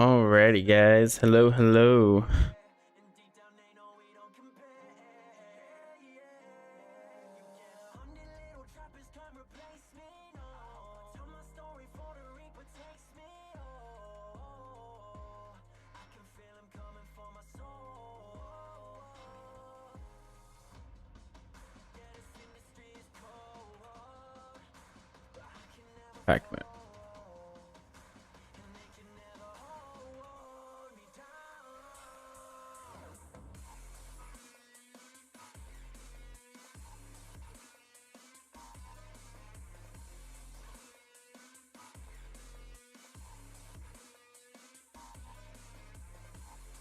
Alrighty, guys. Hello, hello. Pac-Man.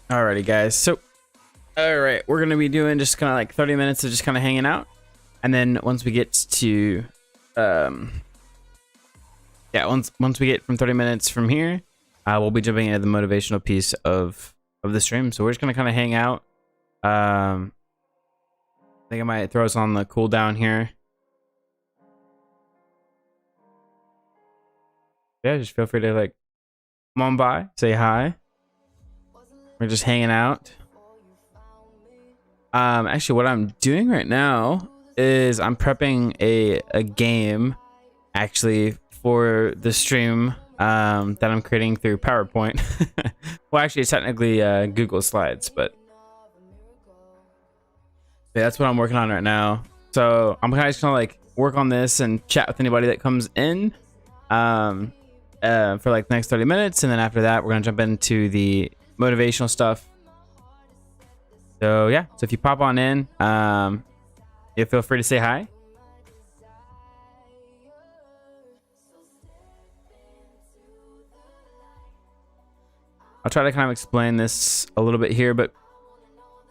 Alrighty, guys. So, alright, we're gonna be doing just kind of like 30 minutes of just kind of hanging out, and then once we get to, once we get from 30 minutes from here, we'll be jumping into the motivational piece of the stream. So we're just gonna kind of hang out. I think I might throw us on the cooldown here. Yeah, just feel free to like come on by, say hi. We're just hanging out. Actually, what I'm doing right now is I'm prepping a game, actually, for the stream that I'm creating through PowerPoint. Well, actually, it's technically Google Slides, but yeah, that's what I'm working on right now. So I'm kind of just gonna like work on this and chat with anybody that comes in for like the next 30 minutes, and then after that, we're gonna jump into the motivational stuff. So yeah, so if you pop on in, you feel free to say hi. I'll try to kind of explain this a little bit here, but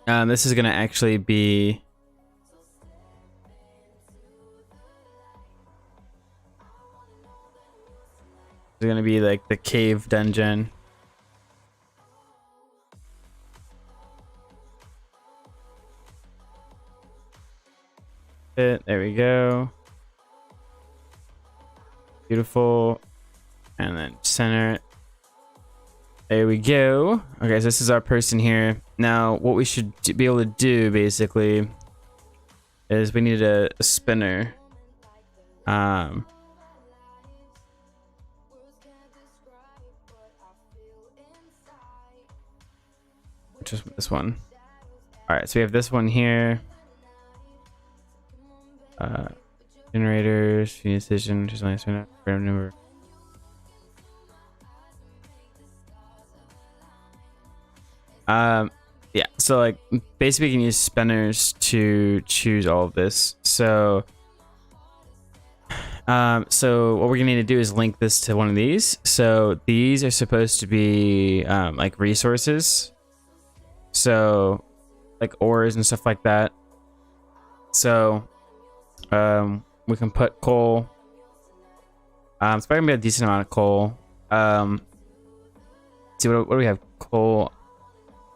this is gonna actually be like the cave dungeon. There we go. Beautiful. And then center it. There we go. Okay, so this is our person here. Now, what we should be able to do basically is we need a spinner. Just this one. All right, so we have this one here. Generators, decision, just nice random number. Yeah, so like basically you can use spinners to choose all of this. So so what we're gonna need to do is link this to one of these. So these are supposed to be like resources, so like ores and stuff like that. So we can put coal. It's probably gonna be a decent amount of coal. See what do we have? Coal.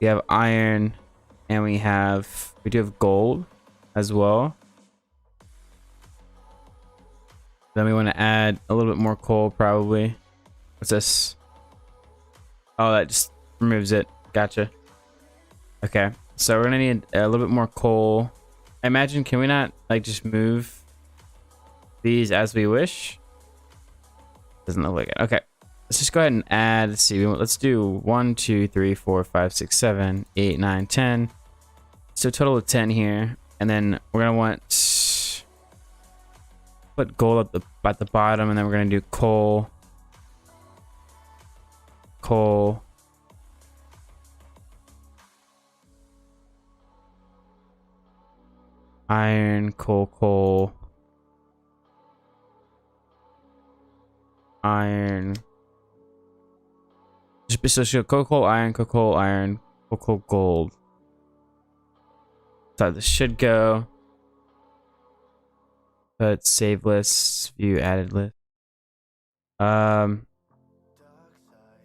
We have iron, and we do have gold as well. Then we want to add a little bit more coal, probably. What's this? Oh, that just removes it. Gotcha. Okay, so we're gonna need a little bit more coal. I imagine, can we not like just move these as we wish? Doesn't look like it. Okay, let's just go ahead and add. Let's see, let's do 1 2 3 4 5 6 7 8 9 10. So a total of 10 here, and then we're gonna want put gold at the bottom, and then we're gonna do coal, iron, coal, iron. So coal, iron, gold. So this should go. But save lists, view added list. But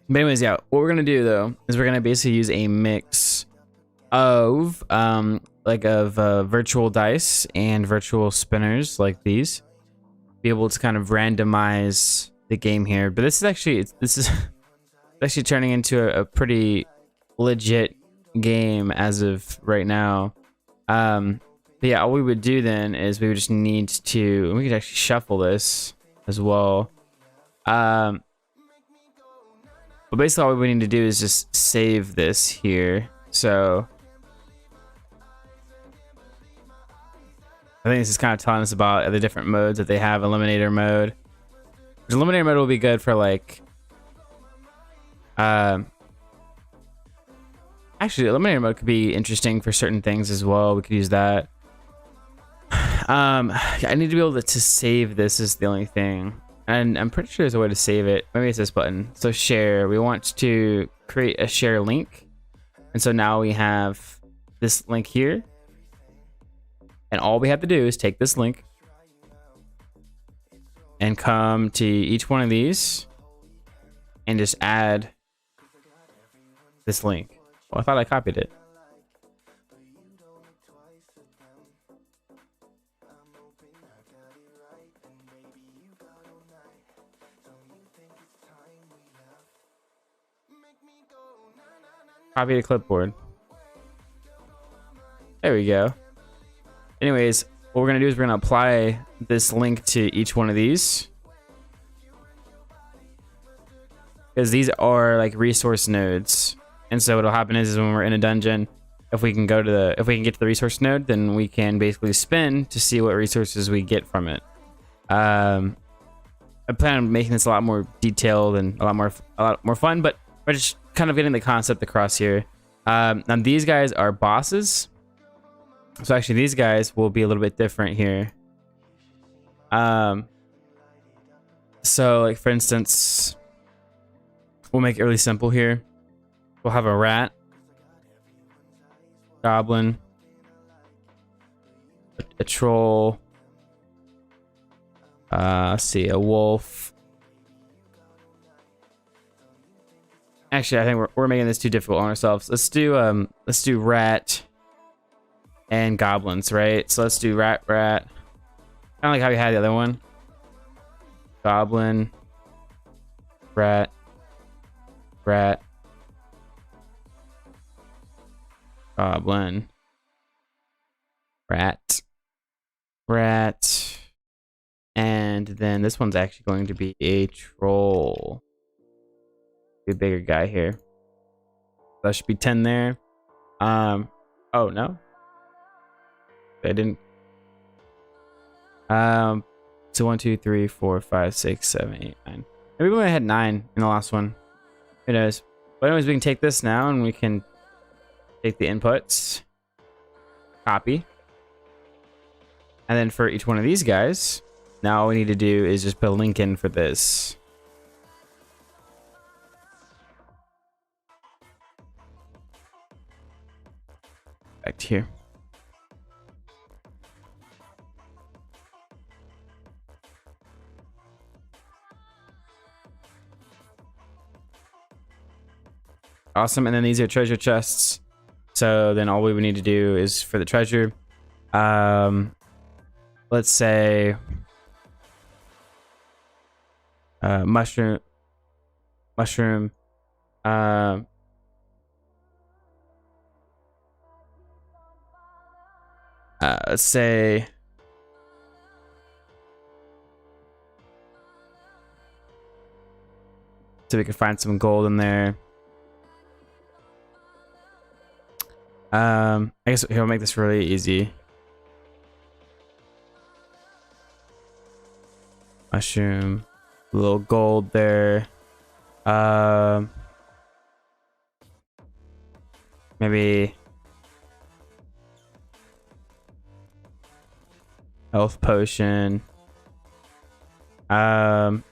anyways, yeah, what we're gonna do though is we're gonna basically use a mix of virtual dice and virtual spinners like these, be able to kind of randomize the game here. But this is actually this is actually turning into a pretty legit game as of right now. But yeah, all we would do then is we would just need to, we could actually shuffle this as well. But basically all we need to do is just save this here. So I think this is kind of telling us about the different modes that they have. Eliminator mode. Eliminator mode will be good for like, actually Eliminator mode could be interesting for certain things as well. We could use that. I need to be able to save this is the only thing. And I'm pretty sure there's a way to save it. Maybe it's this button. So share, we want to create a share link. And so now we have this link here. And all we have to do is take this link and come to each one of these and just add this link. Well, I thought I copied it. Copy to clipboard. There we go. Anyways, what we're gonna do is we're gonna apply this link to each one of these, because these are like resource nodes. And so what'll happen is when we're in a dungeon, if we can get to the resource node, then we can basically spin to see what resources we get from it. I plan on making this a lot more detailed and a lot more fun, but we're just kind of getting the concept across here. Now these guys are bosses. So actually these guys will be a little bit different here. So like for instance, we'll make it really simple here. We'll have a rat, goblin, a troll, let's see, a wolf. Actually, I think we're making this too difficult on ourselves. Let's do rat and goblins, right? So let's do rat. Kind of like how we had the other one. Goblin, rat, goblin, rat, and then this one's actually going to be a troll. Be a bigger guy here. That should be 10 there. Oh no, I didn't. So 1, 2, 3, 4, 5, 6, 7, 8, 9. Maybe we had 9 in the last one. Who knows? But anyways, we can take this now and we can take the inputs, copy, and then for each one of these guys, now all we need to do is just put a link in for this. Back to here. Awesome, and then these are treasure chests. So then all we would need to do is for the treasure, let's say mushroom, let's say so we can find some gold in there. I guess he'll make this really easy. Mushroom, a little gold there. Maybe health potion. Then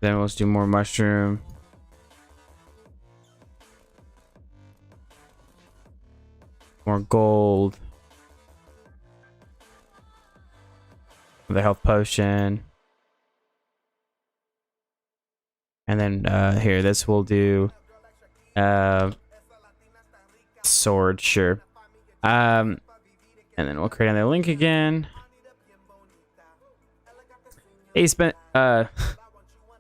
let's do more mushroom. More gold. The health potion. And then here, this will do sword, sure. And then we'll create another link again. Hey, spent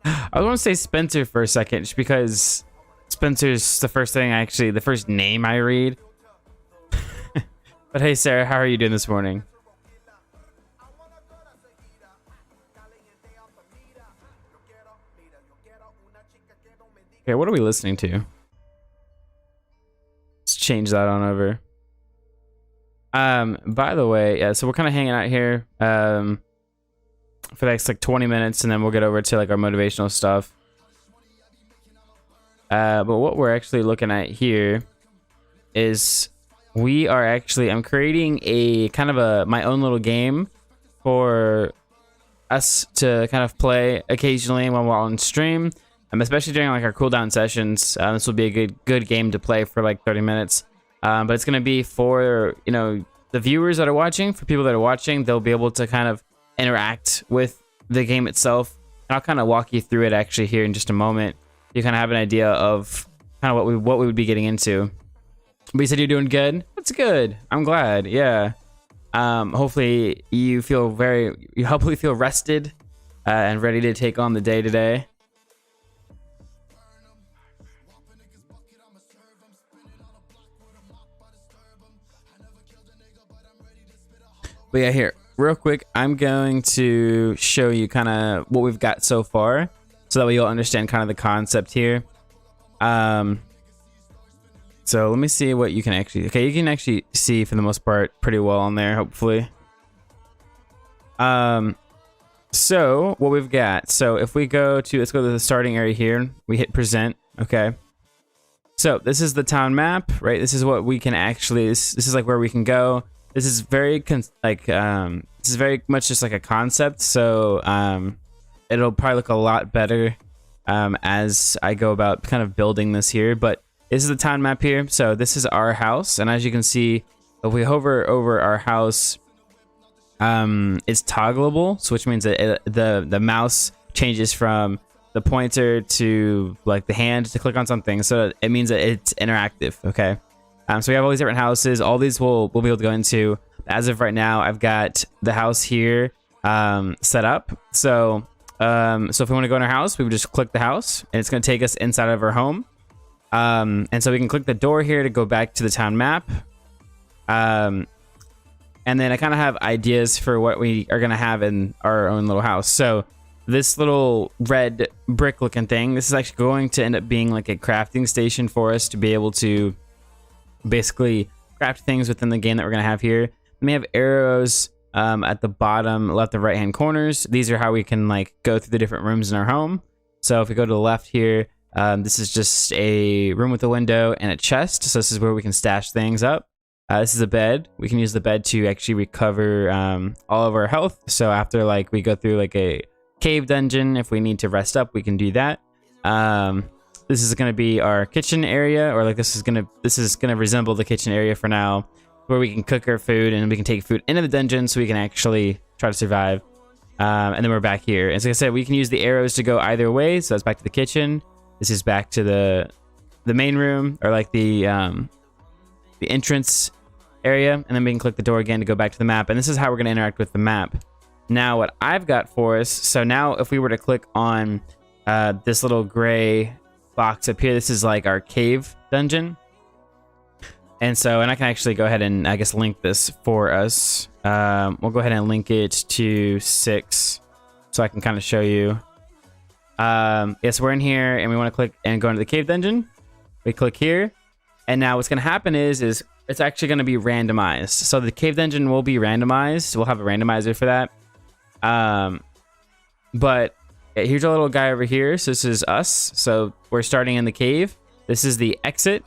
I was going to say Spencer for a second, just because Spencer's the first thing the first name I read. But hey, Sarah, how are you doing this morning? Okay, what are we listening to? Let's change that on over. By the way, yeah, so we're kind of hanging out here for the next like 20 minutes, and then we'll get over to like our motivational stuff. But what we're actually looking at here is I'm creating a kind of my own little game for us to kind of play occasionally when we're on stream. Especially during like our cooldown sessions. This will be a good game to play for like 30 minutes. But it's going to be for, the viewers that are watching. For people that are watching, they'll be able to kind of interact with the game itself. And I'll kind of walk you through it actually here in just a moment. You kind of have an idea of kind of what we would be getting into. But you said you're doing good? That's good. I'm glad. Yeah. Hopefully you hopefully feel rested and ready to take on the day today. But yeah, here, real quick, I'm going to show you kind of what we've got so far, so that way you'll understand kind of the concept here. So let me see what you can you can actually see for the most part pretty well on there, hopefully. So what we've got, so if we let's go to the starting area here, we hit present, okay. So this is the town map, right? This is what we can this is like where we can go. This is very this is very much just like a concept, so it'll probably look a lot better as I go about kind of building this here. But this is the town map here. So this is our house, and as you can see, if we hover over our house, it's toggleable, so which means that the mouse changes from the pointer to like the hand to click on something, so it means that it's interactive. Okay. So we have all these different houses. All these we'll be able to go into. As of right now, I've got the house here set up. So if we want to go in our house, we would just click the house, and it's going to take us inside of our home. And so we can click the door here to go back to the town map. And then I kind of have ideas for what we are going to have in our own little house. So this little red brick looking thing, this is actually going to end up being like a crafting station for us to be able to basically craft things within the game that we're going to have here. We have arrows at the bottom left and right hand corners. These are how we can like go through the different rooms in our home. So if we go to the left here, this is just a room with a window and a chest. So this is where we can stash things up. This is a bed. We can use the bed to actually recover all of our health. So after like we go through like a cave dungeon, if we need to rest up, we can do that. This is going to be our kitchen area, or like this is going to resemble the kitchen area for now, where we can cook our food and we can take food into the dungeon so we can actually try to survive. And then we're back here. And so like I said, we can use the arrows to go either way. So that's back to the kitchen. This is back to the main room, or like the entrance area. And then we can click the door again to go back to the map. And this is how we're going to interact with the map. Now what I've got for us, so now if we were to click on this little gray box up here, this is like our cave dungeon. And I can actually go ahead and I guess link this for us. We'll go ahead and link it to 6 so I can kind of show you. Yes, we're in here and we want to click and go into the cave dungeon. We click here, and now what's going to happen is it's actually going to be randomized. So the cave dungeon will be randomized. We'll have a randomizer for that. But here's a little guy over here. So this is us. So we're starting in the cave. This is the exit.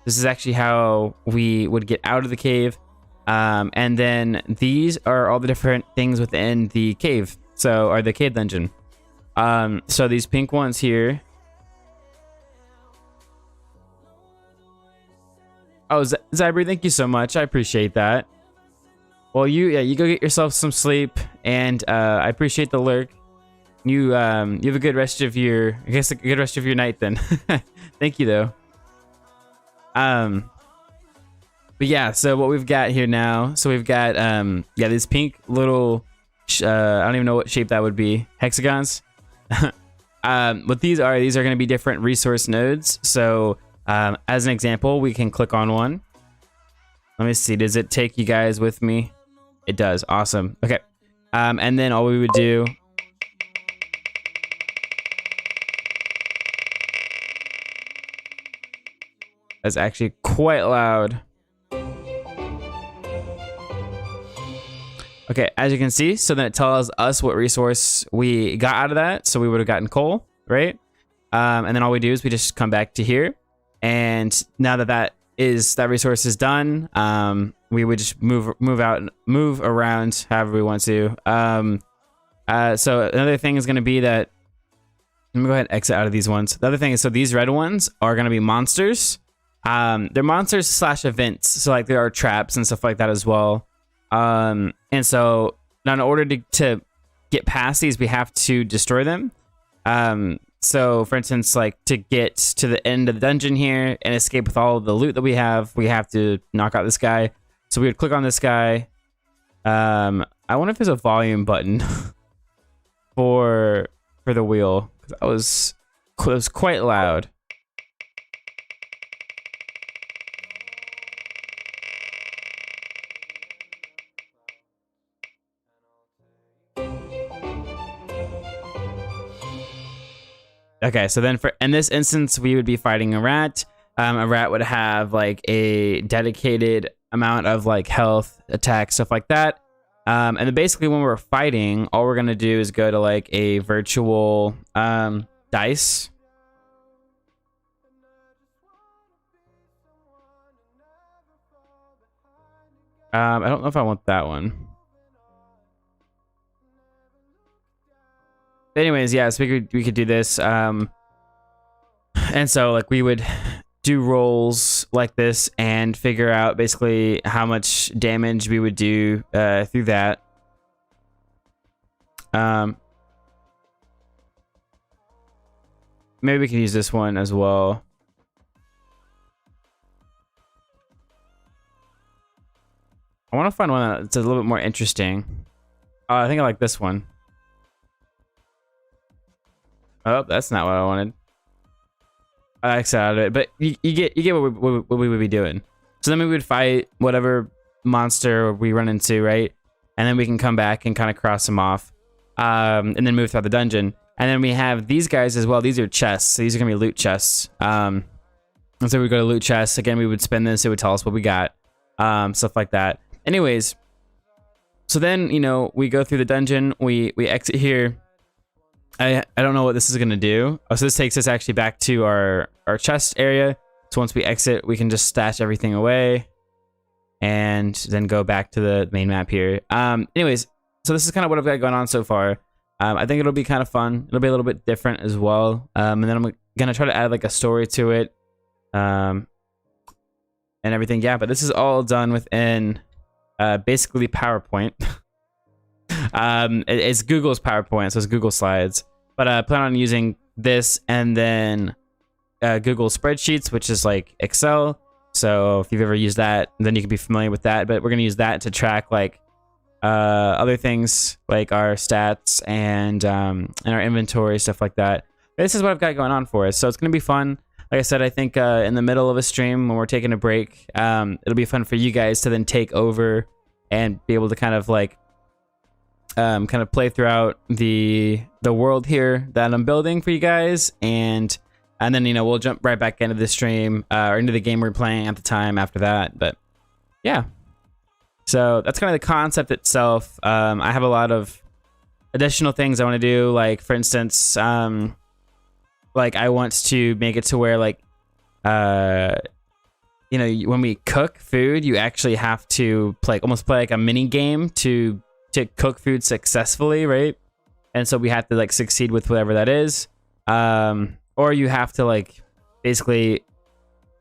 This is actually how we would get out of the cave. And then these are all the different things within the cave. Or the cave dungeon. So these pink ones here. Oh, Zybri, thank you so much. I appreciate that. Well, you go get yourself some sleep, and I appreciate the lurk. You have a good rest of your, night then. Thank you though. But yeah, so what we've got here now, so we've got these pink little I don't even know what shape that would be, hexagons. what these are going to be different resource nodes. So as an example, we can click on one. Let me see. Does it take you guys with me? It does. Awesome. Okay. And then all we would do. That's actually quite loud. Okay, as you can see, so then it tells us what resource we got out of that. So we would have gotten coal, right? And then all we do is we just come back to here. And now that resource is done, we would just move around however we want to. So another thing is going to be that, let me go ahead and exit out of these ones. The other thing is, so these red ones are going to be monsters. They're monsters / events. So like there are traps and stuff like that as well. And so now in order to get past these, we have to destroy them. So for instance, like to get to the end of the dungeon here and escape with all of the loot that we have to knock out this guy. So we would click on this guy. I wonder if there's a volume button for the wheel, because it was quite loud. Okay, so then in this instance, we would be fighting a rat. A rat would have like a dedicated amount of like health, attack, stuff like that. And then basically when we're fighting, all we're gonna do is go to like a virtual dice. I don't know if I want that one. But anyways, yeah, so we could do this. And so like we would do rolls like this and figure out basically how much damage we would do through that. Maybe we can use this one as well. I want to find one that's a little bit more interesting. I think I like this one. Oh, that's not what I wanted. I exited out of it, but you get what we would be doing. So then we would fight whatever monster we run into, right? And then we can come back and kind of cross them off, and then move throughout the dungeon. And then we have these guys as well. These are chests. So these are gonna be loot chests. And so we go to loot chests again. We would spin this. It would tell us what we got, stuff like that. Anyways, so then we go through the dungeon. We exit here. I don't know what this is gonna do. Oh, so this takes us actually back to our chest area. So once we exit, we can just stash everything away and then go back to the main map here. Anyways, so this is kind of what I've got going on so far. I think it'll be kind of fun. It'll be a little bit different as well. And then I'm gonna try to add like a story to it, and everything. Yeah, but this is all done within basically PowerPoint. It's Google's PowerPoint, so it's Google Slides. But I plan on using this and then Google Spreadsheets, which is like Excel. So if you've ever used that, then you can be familiar with that. But we're gonna use that to track like other things like our stats and our inventory, stuff like that. This is what I've got going on for us, so it's gonna be fun. Like I said, I think in the middle of a stream when we're taking a break, it'll be fun for you guys to then take over and be able to kind of like play throughout the world here that I'm building for you guys, and then we'll jump right back into the stream or into the game we're playing at the time after that. But yeah, so that's kind of the concept itself. I have a lot of additional things I want to do, like for instance, like I want to make it to where like when we cook food, you actually have to almost play like a mini game to cook food successfully, right? And so we have to like succeed with whatever that is, or you have to like basically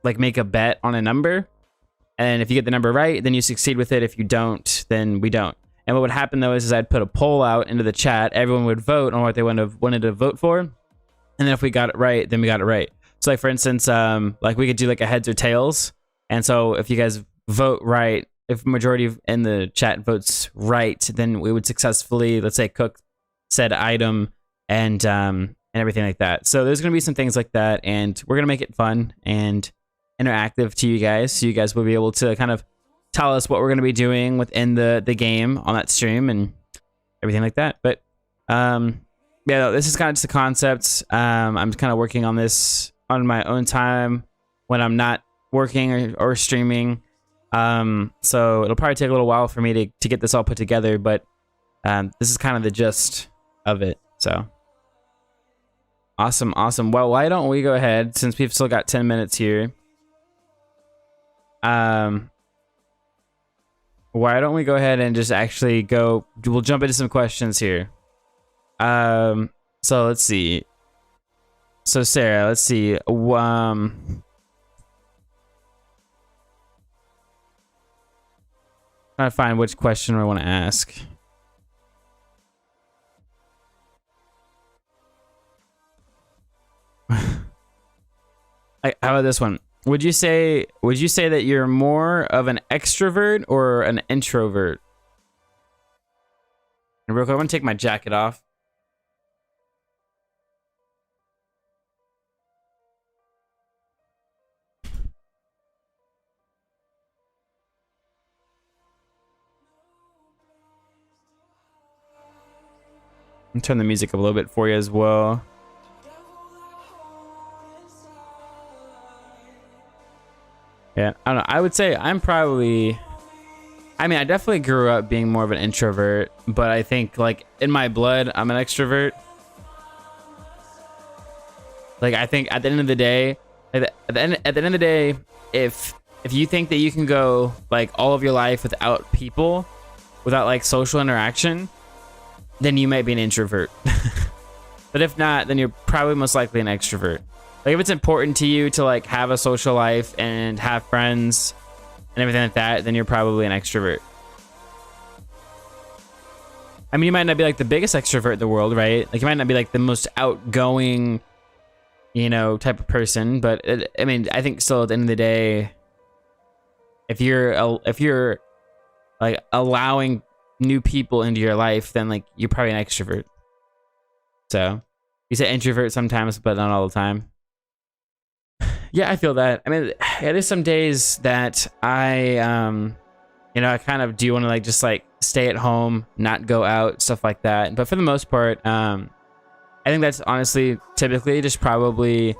like make a bet on a number, and if you get the number right, then you succeed with it. If you don't, then we don't. And what would happen though is I'd put a poll out into the chat. Everyone would vote on what they wanted to vote for, and then if we got it right, then we got it right. So like for instance, like we could do like a heads or tails, and so if you guys vote right, if majority in the chat votes right, then we would successfully, let's say, cook said item and and everything like that. So there's going to be some things like that, and we're going to make it fun and interactive to you guys, so you guys will be able to kind of tell us what we're going to be doing within the game on that stream and everything like that. But yeah, no, this is kind of just a concept. I'm kind of working on this on my own time when I'm not working or streaming. So it'll probably take a little while for me to get this all put together, but this is kind of the gist of it. So awesome. Well, why don't we go ahead, since we've still got 10 minutes here. Why don't we go ahead and just actually go, we'll jump into some questions here. So let's see. So Sarah, let's see. Trying to find which question I want to ask. How about this one? Would you say that you're more of an extrovert or an introvert? And real quick, I want to take my jacket off. And turn the music up a little bit for you as well. Yeah, I don't know. I would say I'm probably, I mean, I definitely grew up being more of an introvert, but I think like in my blood, I'm an extrovert. Like, I think at the end of the day, at the end of the day, if you think that you can go like all of your life without people, without like social interaction, then you might be an introvert. But if not, then you're probably most likely an extrovert. Like, if it's important to you to like have a social life and have friends and everything like that, then you're probably an extrovert. I mean, you might not be like the biggest extrovert in the world, right? Like, you might not be like the most outgoing, you know, type of person, but I mean, I think still at the end of the day, if you're like allowing new people into your life, then like you're probably an extrovert. So you say introvert sometimes, but not all the time. Yeah, I feel that. I mean, yeah, there's some days that I, you know, I kind of do want to like just like stay at home, not go out, stuff like that. But for the most part, I think that's honestly typically just probably,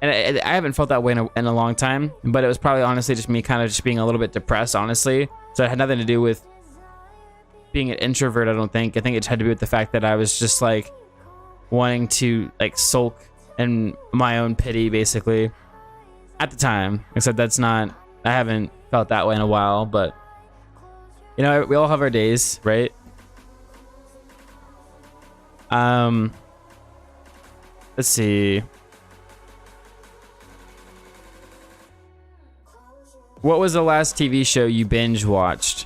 and I haven't felt that way in a long time, but it was probably honestly just me kind of just being a little bit depressed, honestly. So it had nothing to do with being an introvert, I don't think. I think it had to do with the fact that I was just like wanting to like sulk in my own pity, basically, at the time. Except that's not, I haven't felt that way in a while, but you know, we all have our days, right? Let's see. What was the last TV show you binge watched?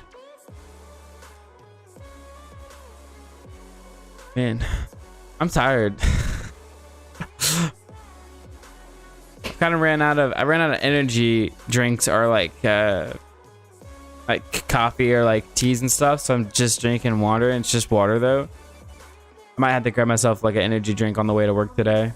Man, I'm tired. I ran out of energy drinks or like coffee or like teas and stuff, so I'm just drinking water, and it's just water though. I might have to grab myself like an energy drink on the way to work today.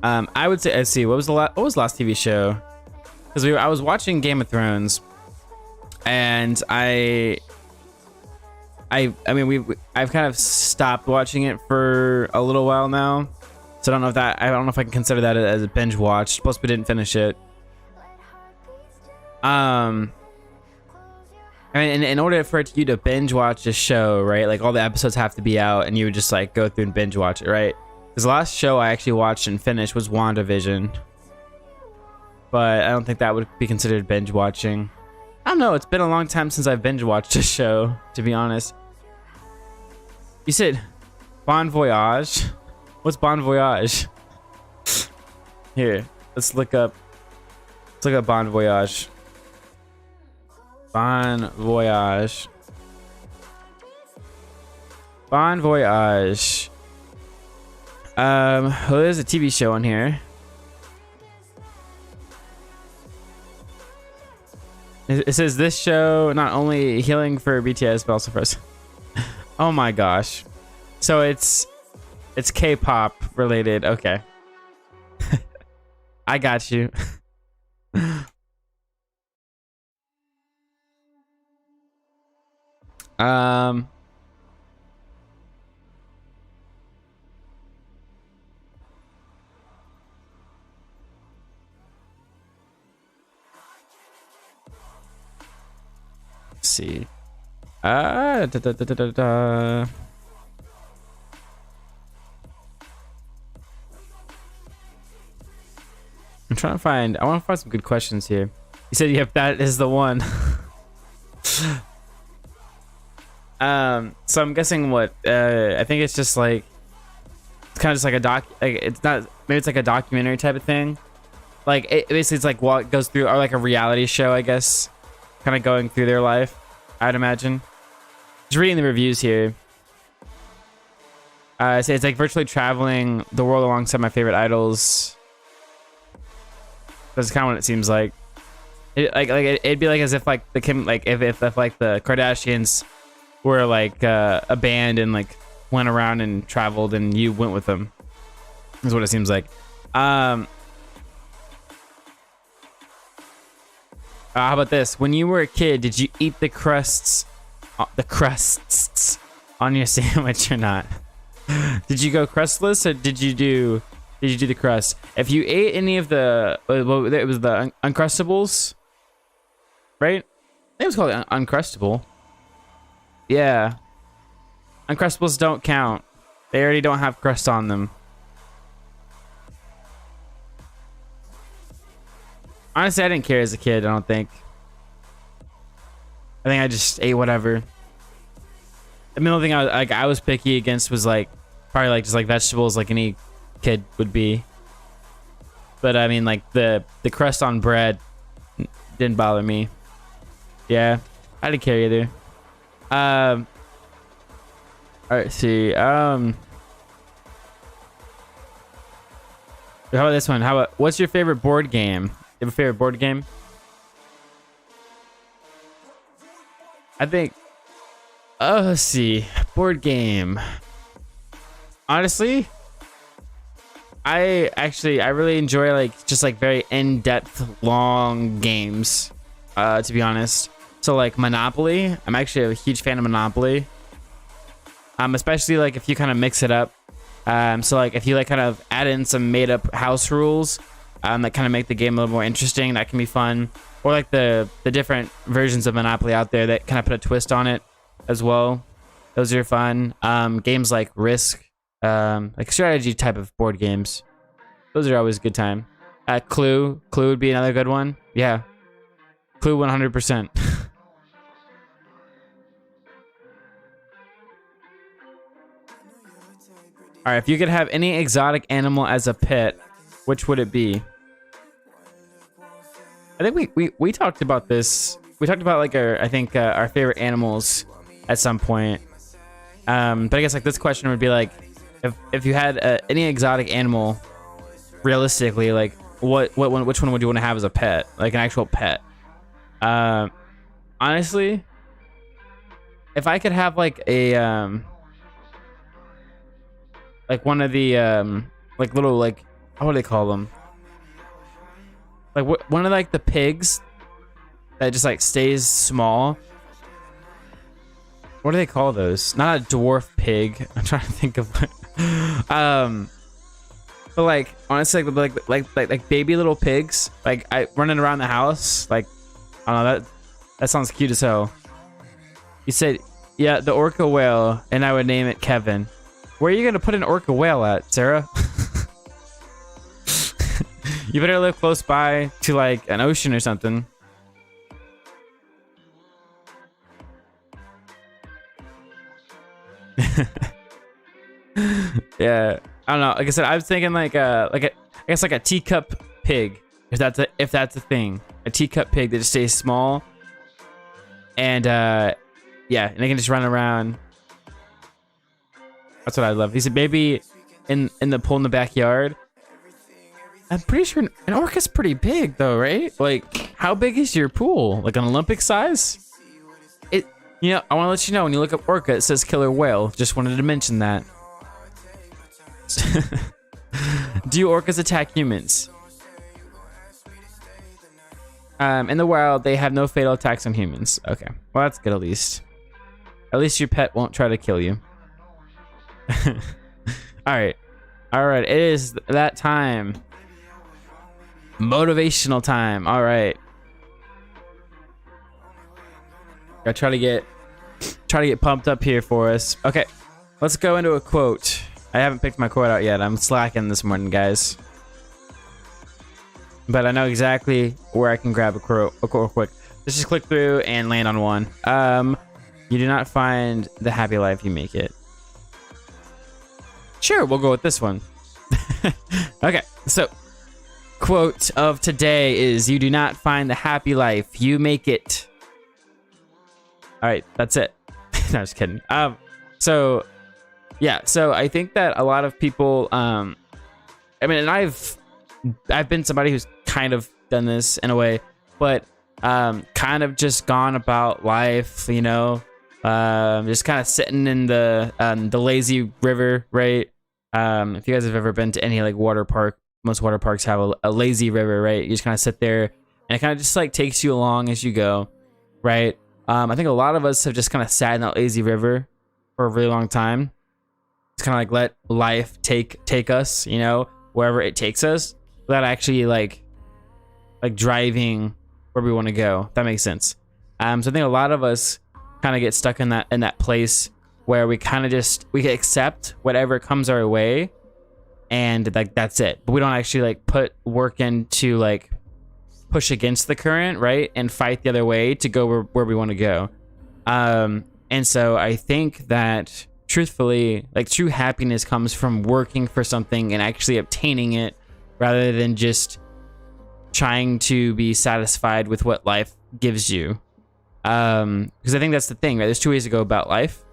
I would say, let's see, what was the last TV show? Because I was watching Game of Thrones, and I've kind of stopped watching it for a little while now, so I don't know if I can consider that as a binge watch. Plus, we didn't finish it. I mean, in order for you to binge watch a show, right? Like, all the episodes have to be out, and you would just like go through and binge watch it, right? Because the last show I actually watched and finished was WandaVision, but I don't think that would be considered binge watching. I don't know. It's been a long time since I've binge watched a show, to be honest. You said Bon Voyage? What's Bon Voyage? Here, let's look up Bon Voyage. Bon Voyage. Bon Voyage. Well, there's a TV show on here. It says this show not only healing for BTS but also for us. Oh my gosh. So it's K-pop related. Okay. I got you. Let's see. Da, da, da, da, da, da. I'm trying to find. I want to find some good questions here. You said, "Yep, that is the one." So I'm guessing what? I think it's just like it's kind of just like a doc. Like it's not. Maybe it's like a documentary type of thing. Like it basically it's like what goes through, or like a reality show, I guess. Kind of going through their life, I'd imagine. Just reading the reviews here. So it's like virtually traveling the world alongside my favorite idols. That's kind of what it seems like. It'd be like as if like the Kim, like if like the Kardashians were like a band and like went around and traveled and you went with them. Is what it seems like. How about this? When you were a kid, did you eat the crusts on your sandwich or not? Did you go crustless or did you do the crust? If you ate any of the, it was the Uncrustables, right? I think it was called Uncrustable. Yeah. Uncrustables don't count. They already don't have crust on them. Honestly, I didn't care as a kid, I don't think. I think I just ate whatever. The only thing I was picky against was like probably like just like vegetables like any kid would be. But I mean like the crust on bread didn't bother me. Yeah, I didn't care either. All right, see. How about this one? How about what's your favorite board game? You have a favorite board game? I think. Let's see. Board game. Honestly, I really enjoy like just like very in-depth, long games. To be honest, so like Monopoly. I'm actually a huge fan of Monopoly. Especially like if you kind of mix it up. So like if you like kind of add in some made-up house rules. That kind of make the game a little more interesting. That can be fun. Or like the different versions of Monopoly out there that kind of put a twist on it as well. Those are fun. Games like Risk, like strategy type of board games. Those are always a good time. Clue would be another good one. Yeah. Clue 100%. All right, if you could have any exotic animal as a pet, which would it be? I think we talked about this. We talked about like our favorite animals at some point. But I guess like this question would be like, if you had any exotic animal, realistically, like which one would you want to have as a pet, like an actual pet? Honestly, if I could have like a like one of the like little like what do they call them? Like one of like the pigs that just like stays small. What do they call those? Not a dwarf pig. I'm trying to think of but like honestly like baby little pigs like I running around the house, like I don't know, that sounds cute as hell. You said yeah, the orca whale, and I would name it Kevin. Where are you gonna put an orca whale at, Sarah? You better live close by to like an ocean or something. Yeah, I don't know. Like I said, I was thinking like I guess like a teacup pig, if that's a thing. A teacup pig that just stays small, and yeah, and they can just run around. That's what I love. He said maybe in the pool in the backyard. I'm pretty sure an orca's pretty big though, right? Like, how big is your pool? Like an Olympic size? You know, I want to let you know when you look up orca, it says killer whale. Just wanted to mention that. Do orcas attack humans? In the wild, they have no fatal attacks on humans. Okay, well that's good at least. At least your pet won't try to kill you. All right, it is that time. Motivational time. All right. Gotta try to get pumped up here for us. Okay, let's go into a quote. I haven't picked my quote out yet. I'm slacking this morning, guys. But I know exactly where I can grab a quote real quick. Let's just click through and land on one. You do not find the happy life, you make it. Sure, we'll go with this one. Okay, so quote of today is, you do not find the happy life, you make it. All right, that's it. No, just kidding. So yeah, so I think that a lot of people, I mean, and I've been somebody who's kind of done this in a way, but kind of just gone about life, you know, just kind of sitting in the lazy river, right? If you guys have ever been to any like water park, most water parks have a lazy river, right? You just kind of sit there, and it kind of just like takes you along as you go, right? I think a lot of us have just kind of sat in that lazy river for a really long time. It's kind of like let life take us, you know, wherever it takes us, without actually like driving where we want to go. If that makes sense. So I think a lot of us kind of get stuck in that place where we kind of we accept whatever comes our way, and like that's it. But we don't actually like put work into like push against the current, right, and fight the other way to go where we want to go. And so I think that truthfully, like true happiness comes from working for something and actually obtaining it, rather than just trying to be satisfied with what life gives you. Because I think that's the thing, right? There's two ways to go about life.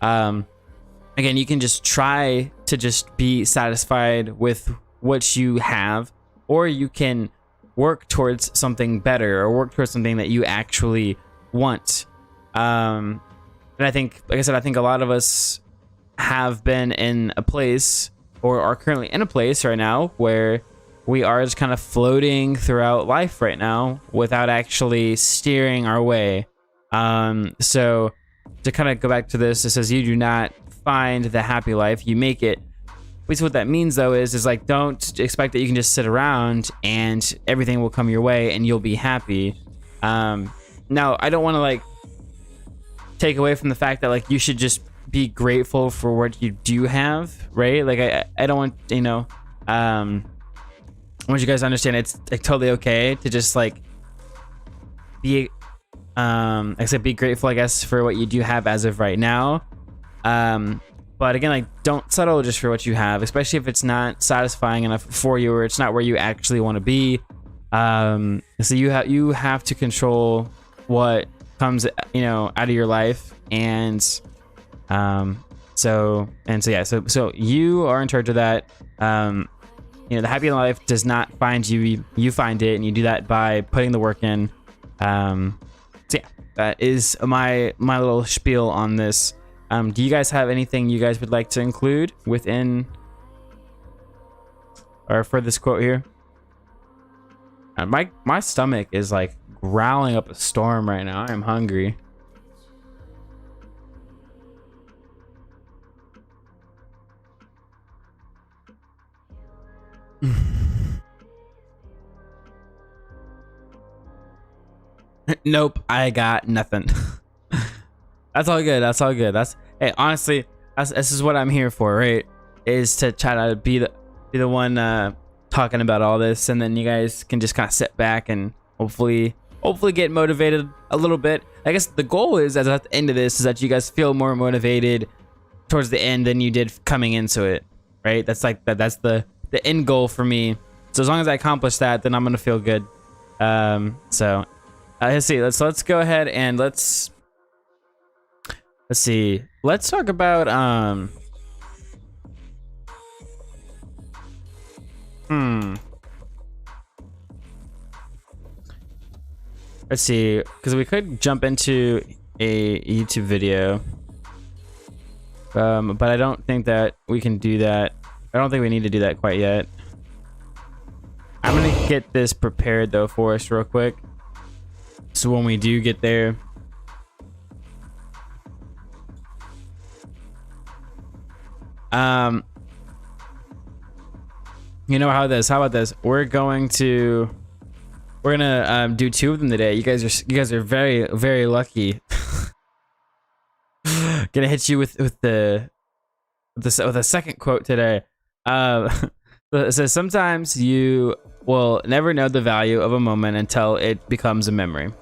Again, you can just try to just be satisfied with what you have, or you can work towards something better, or work towards something that you actually want. And I think, like I said, I think a lot of us have been in a place, or are currently in a place right now, where we are just kind of floating throughout life right now without actually steering our way. So to kind of go back to this, it says you do not find the happy life, you make it. Basically what that means though is like, don't expect that you can just sit around and everything will come your way and you'll be happy. Now I don't want to like take away from the fact that like you should just be grateful for what you do have, right? Like I don't want, you know, I want you guys to understand it's like totally okay to just like be except be grateful, I guess, for what you do have as of right now. But again, like don't settle just for what you have, especially if it's not satisfying enough for you, or it's not where you actually want to be. So you have to control what comes, you know, out of your life, and so you are in charge of that. You know, the happy life does not find you, you find it, and you do that by putting the work in. So yeah, that is my little spiel on this. Do you guys have anything you guys would like to include within or for this quote here? My stomach is like growling up a storm right now. I am hungry. Nope, I got nothing. That's all good. That's all good. Hey, honestly, this is what I'm here for, right? Is to try to be the one talking about all this, and then you guys can just kind of sit back and hopefully get motivated a little bit. I guess the goal is, as at the end of this, is that you guys feel more motivated towards the end than you did coming into it, right? That's like that's the end goal for me. So as long as I accomplish that, then I'm gonna feel good. So let's see. Let's go ahead and let's see. Let's talk about let's see, because we could jump into a YouTube video, but I don't think that we can do that. I don't think we need to do that quite yet. I'm gonna get this prepared though for us real quick, so when we do get there, you know how about this? We're gonna do 2 of them today. You guys are very, very lucky. Gonna hit you with a second quote today. So sometimes you will never know the value of a moment until it becomes a memory.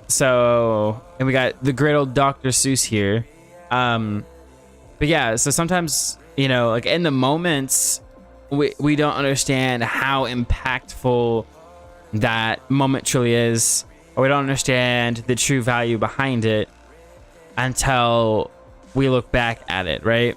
So, and we got the great old Dr. Seuss here. But yeah, so sometimes, you know, like in the moments, we don't understand how impactful that moment truly is, or we don't understand the true value behind it until we look back at it, right?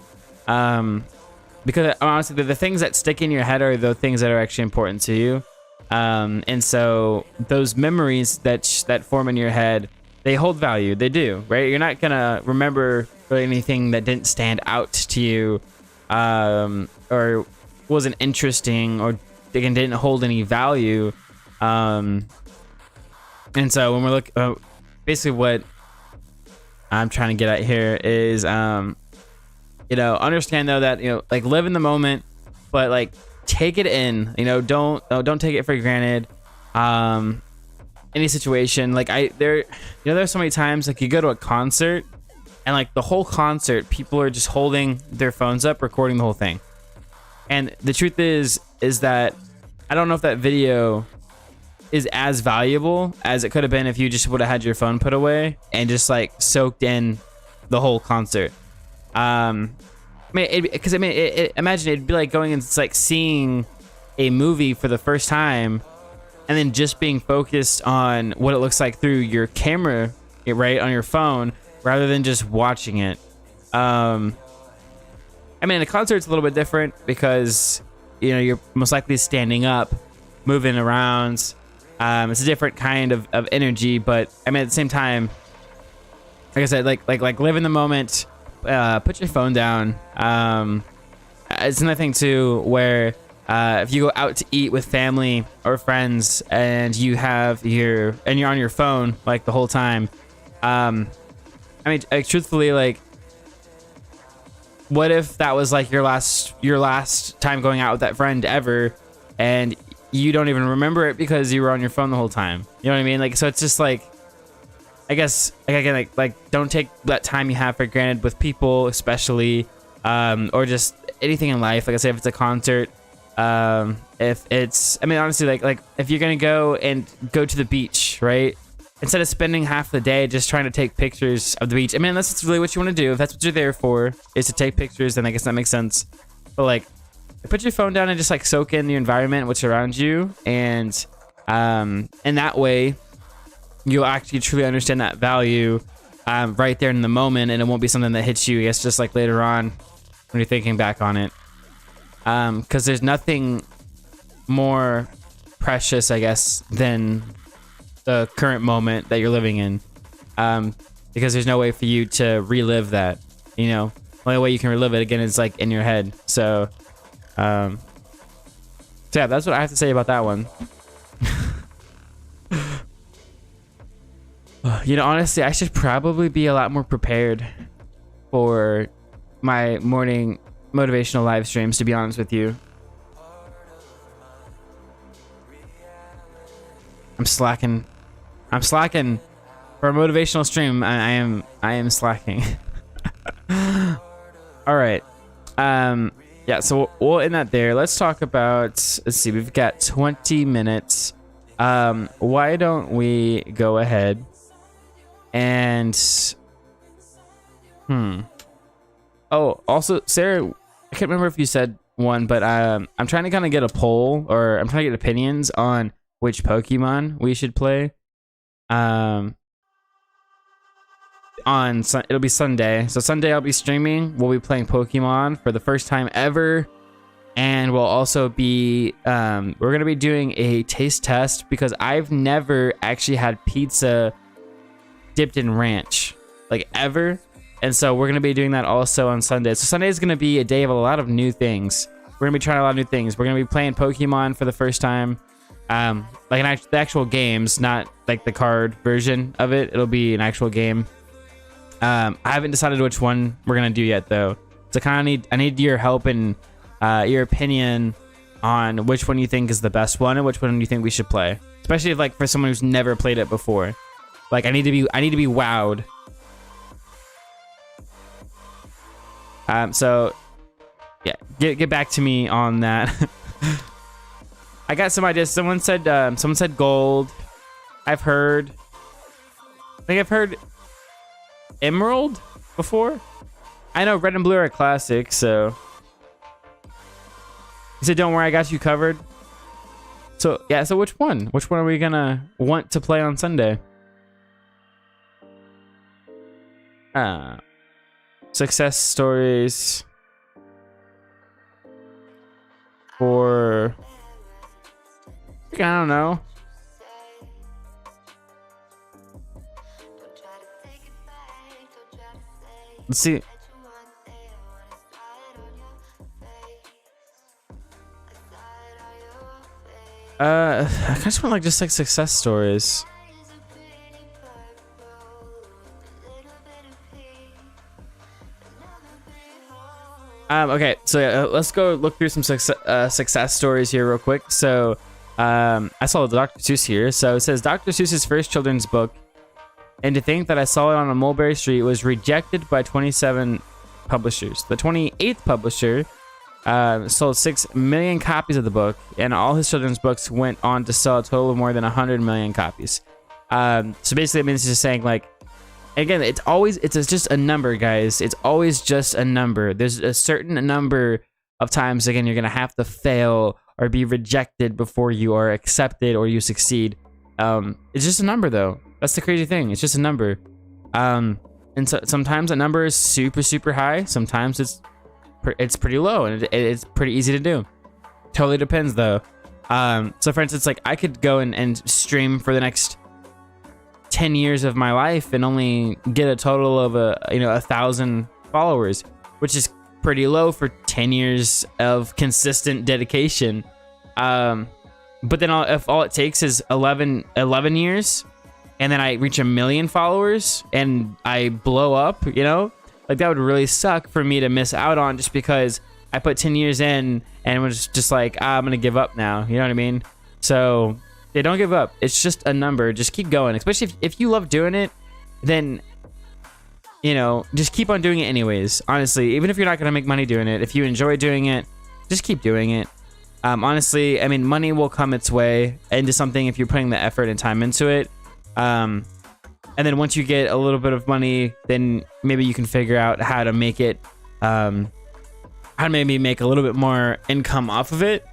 Because honestly, the things that stick in your head are the things that are actually important to you. And so those memories that form in your head, they hold value. They do, right? You're not gonna remember really anything that didn't stand out to you, or wasn't interesting, or didn't hold any value. And so when we're basically what I'm trying to get at here is, you know, understand though that, you know, like live in the moment, but like take it in, you know, don't take it for granted. Any situation, like there's so many times like you go to a concert and like the whole concert, people are just holding their phones up, recording the whole thing. And the truth is that I don't know if that video is as valuable as it could have been if you just would have had your phone put away and just like soaked in the whole concert. Imagine it'd be like going and like seeing a movie for the first time and then just being focused on what it looks like through your camera, right, on your phone, rather than just watching it. I mean, a concert's a little bit different because, you know, you're most likely standing up, moving around. It's a different kind of energy, but I mean, at the same time, like I said, like live in the moment. Put your phone down. It's another thing too, where if you go out to eat with family or friends and you're on your phone like the whole time. I mean, like, truthfully, like, what if that was like your last time going out with that friend ever, and you don't even remember it because you were on your phone the whole time? You know what I mean? Like, so it's just like, I guess, again, like don't take that time you have for granted with people, especially, or just anything in life. Like I say, if it's a concert, if it's, I mean, honestly, like if you're gonna go to the beach, right? Instead of spending half the day just trying to take pictures of the beach, I mean, unless it's really what you want to do, if that's what you're there for, is to take pictures, then I guess that makes sense. But like, put your phone down and just like soak in the environment, what's around you, and that way, you'll actually truly understand that value right there in the moment, and it won't be something that hits you, I guess, just like later on when you're thinking back on it. Because there's nothing more precious, I guess, than the current moment that you're living in. Because there's no way for you to relive that, you know? The only way you can relive it again is like in your head. So yeah, that's what I have to say about that one. You know, honestly, I should probably be a lot more prepared for my morning motivational live streams, to be honest with you. I'm slacking for a motivational stream. I am slacking. All right. Yeah, so we'll end that there. Let's talk about, let's see, we've got 20 minutes. Why don't we go ahead and oh, also, Sarah, I can't remember if you said one, but I'm trying to kind of get a poll, or I'm trying to get opinions on which Pokemon we should play. It'll be Sunday. So Sunday I'll be streaming. We'll be playing Pokemon for the first time ever. and we'll also be we're gonna be doing a taste test because I've never actually had pizza dipped in ranch, like ever. And so we're gonna be doing that also on Sunday. So Sunday is gonna be a day of a lot of new things. We're gonna be trying a lot of new things. We're gonna be playing Pokemon for the first time, like the actual games, not like the card version of it. It'll be an actual game. I haven't decided which one we're gonna do yet though. So I need your help and your opinion on which one you think is the best one and which one you think we should play. Especially if, like, for someone who's never played it before. Like I need to be wowed. So yeah, get back to me on that. I got some ideas. Someone said gold. I think I've heard emerald before. I know red and blue are a classic, so he said don't worry, I got you covered. So yeah, so which one are we gonna want to play on Sunday? Success stories for, I don't know. Let's see. I just want like success stories. Okay, so yeah, let's go look through some success stories here real quick. So I saw the Dr. Seuss here. So it says Dr. Seuss's first children's book, and to think that I saw it on a Mulberry Street, was rejected by 27 publishers. The 28th publisher sold 6 million copies of the book, and all his children's books went on to sell a total of more than 100 million copies. So basically it means it's just saying, like, again, it's just a number, guys. It's always just a number. There's a certain number of times, again, you're gonna have to fail or be rejected before you are accepted or you succeed. It's just a number, though. That's the crazy thing. It's just a number. And so sometimes a number is super high. Sometimes it's pretty low, and it's pretty easy to do. Totally depends, though. So for instance, like, I could go and stream for the next 10 years of my life and only get a total of 1,000 followers, which is pretty low for 10 years of consistent dedication. But then if all it takes is 11 years, and then I reach 1 million followers and I blow up, like, that would really suck for me to miss out on just because I put 10 years in and was just like, I'm gonna give up now. You know what I mean? So yeah, don't give up. It's just a number. Just keep going. Especially if you love doing it, then, just keep on doing it anyways. Honestly, even if you're not going to make money doing it, if you enjoy doing it, just keep doing it. Honestly, I mean, money will come its way into something if you're putting the effort and time into it. And then once you get a little bit of money, then maybe you can figure out how to make it, how to maybe make a little bit more income off of it.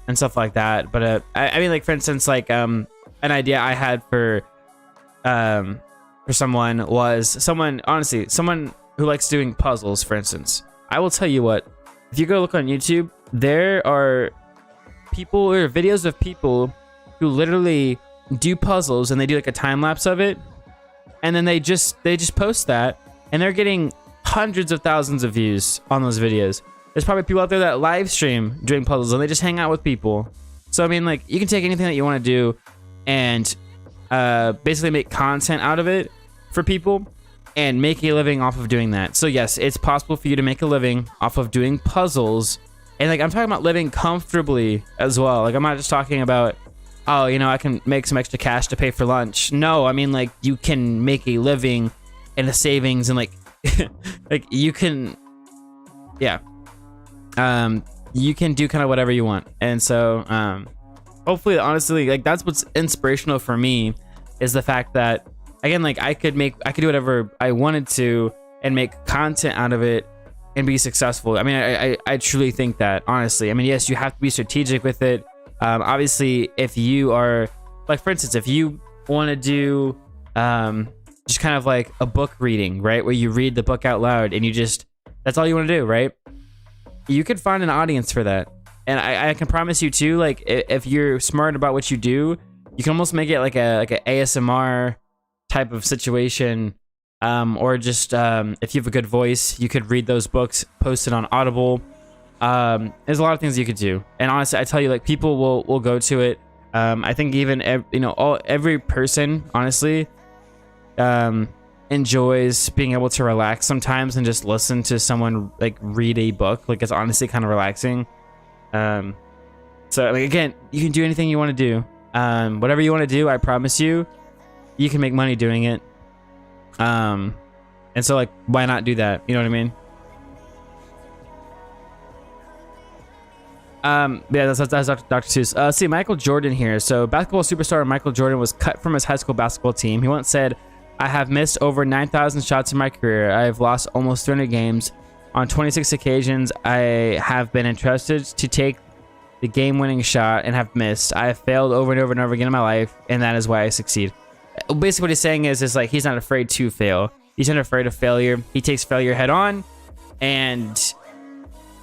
And stuff like that. But I mean, like, for instance, like, an idea I had for someone was someone who likes doing puzzles, for instance. I will tell you what, if you go look on YouTube, there are videos of people who literally do puzzles, and they do like a time lapse of it, and then they just post that, and they're getting hundreds of thousands of views on those videos. There's probably people out there that live stream doing puzzles, and they just hang out with people. So I mean, like, you can take anything that you want to do and basically make content out of it for people and make a living off of doing that. So yes, it's possible for you to make a living off of doing puzzles. And, like, I'm talking about living comfortably as well. Like, I'm not just talking about, oh, I can make some extra cash to pay for lunch. No, I mean, like, you can make a living and a savings, and, like, like, you can, yeah. You can do kind of whatever you want. And so hopefully, honestly, like, that's what's inspirational for me, is the fact that, again, like, I could do whatever I wanted to and make content out of it and be successful. I mean, I truly think that, honestly. I mean, yes, you have to be strategic with it. Obviously, if you are, like, for instance, if you want to do just kind of like a book reading, right, where you read the book out loud and that's all you want to do, right? you could find an audience for that. And I can promise you too, like if you're smart about what you do, you can almost make it like a ASMR type of situation. Or just if you have a good voice, you could read those books, post it on Audible. There's a lot of things you could do. And honestly, I tell you, like, people will go to it. I think even every person honestly enjoys being able to relax sometimes and just listen to someone like read a book. Like, it's honestly kind of relaxing. So like, again, you can do anything you want to do. Whatever you want to do, I promise you, you can make money doing it. And so, like, why not do that? You know what I mean? Yeah, that's Dr. Seuss. See, Michael Jordan here. So, basketball superstar Michael Jordan was cut from his high school basketball team. He once said, "I have missed over 9,000 shots in my career. I have lost almost 300 games. On 26 occasions, I have been entrusted to take the game-winning shot and have missed. I have failed over and over and over again in my life, and that is why I succeed." Basically, what he's saying is like, he's not afraid to fail. He's not afraid of failure. He takes failure head on, and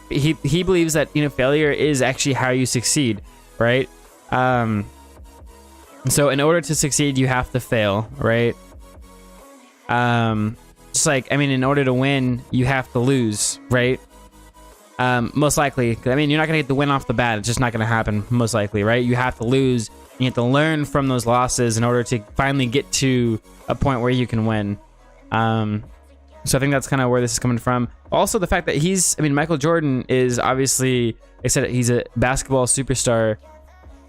he believes that, you know, failure is actually how you succeed, right? So in order to succeed, you have to fail, right? Just like, I mean, in order to win, you have to lose, right? Most likely. I mean, you're not gonna get the win off the bat. It's just not gonna happen, most likely, right? You have to lose. You have to learn from those losses in order to finally get to a point where you can win. So I think that's kind of where this is coming from. Also, the fact that Michael Jordan is obviously, like I said, he's a basketball superstar,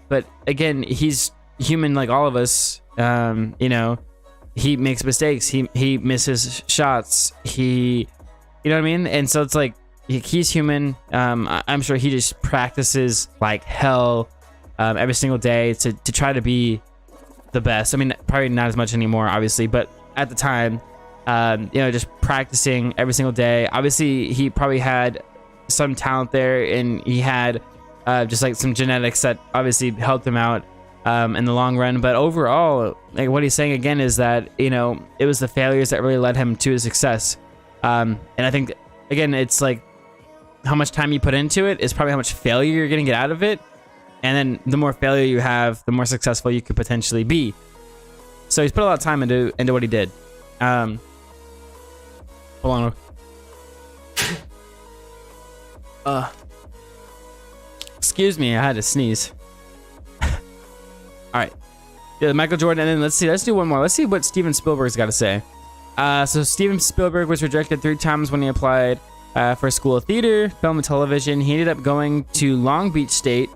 but again, he's human like all of us. You know, he makes mistakes. He misses shots. You know what I mean? And so it's like, he's human. I'm sure he just practices like hell every single day to try to be the best. I mean, probably not as much anymore, obviously, but at the time, you know, just practicing every single day. Obviously, he probably had some talent there, and he had just like some genetics that obviously helped him out in the long run. But overall, like, what he's saying again is that, you know, it was the failures that really led him to his success. And I think, again, it's like how much time you put into it is probably how much failure you're going to get out of it. And then the more failure you have, the more successful you could potentially be. So he's put a lot of time into what he did. Hold on. Excuse me, I had to sneeze. All right. Yeah, Michael Jordan, and then let's do one more. Let's see what Steven Spielberg's got to say. So Steven Spielberg was rejected 3 times when he applied for a school of theater, film, and television. He ended up going to Long Beach State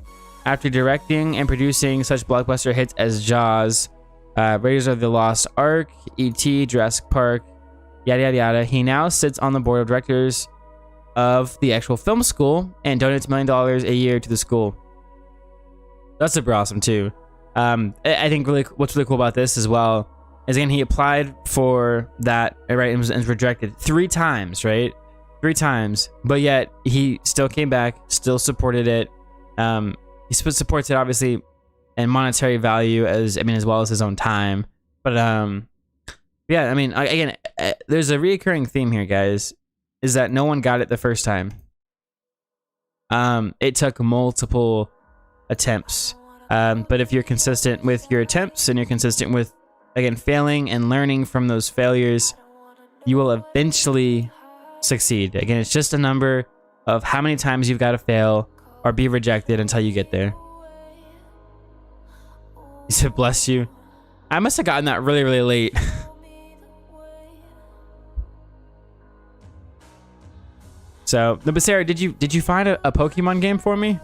after directing and producing such blockbuster hits as Jaws, Raiders of the Lost Ark, E.T., Jurassic Park, yada yada yada. He now sits on the board of directors of the actual film school and donates $1 million a year to the school. That's super awesome too. I think what's really cool about this as well is, again, he applied for that, right, and was rejected 3 times, right? 3 times, but yet he still came back, still supported it. He supports it obviously in monetary value as well as his own time. But yeah, I mean, again, there's a reoccurring theme here, guys, is that no one got it the first time. It took multiple attempts. But if you're consistent with your attempts and you're consistent with, again, failing and learning from those failures, you will eventually succeed. Again, it's just a number of how many times you've got to fail or be rejected until you get there. He said, "Bless you." I must have gotten that really, really late. So, but Sarah, did you find a Pokemon game for me?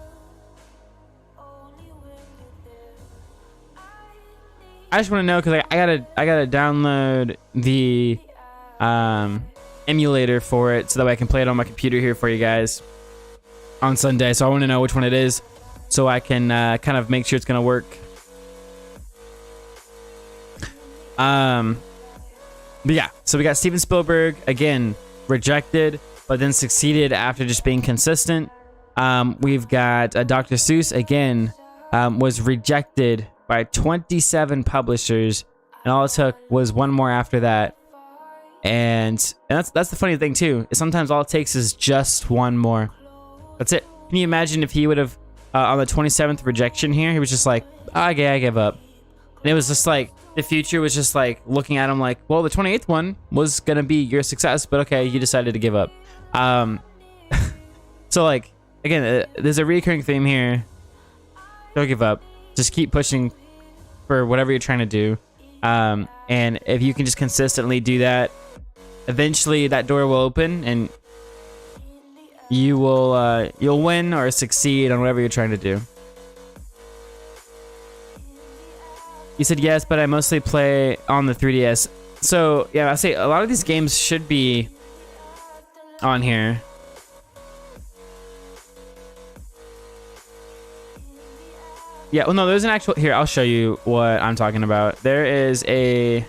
I just want to know, because I gotta download the emulator for it so that way I can play it on my computer here for you guys on Sunday. So I want to know which one it is so I can kind of make sure it's gonna work. But yeah, so we got Steven Spielberg, again, rejected, but then succeeded after just being consistent. We've got Dr. Seuss, again, was rejected by 27 publishers, and all it took was one more after that. And that's the funny thing too, is sometimes all it takes is just one more. That's it. Can you imagine if he would have, on the 27th rejection here, he was just like, I give up. And it was just like, the future was just like looking at him like, well, the 28th one was going to be your success, but okay, you decided to give up. So like, again, there's a recurring theme here. Don't give up. Just keep pushing for whatever you're trying to do. And if you can just consistently do that, eventually that door will open and you will, you'll win or succeed on whatever you're trying to do. You said yes, but I mostly play on the 3DS. So yeah, I say a lot of these games should be on here. Yeah, well, no, there's an actual... Here, I'll show you what I'm talking about. There's an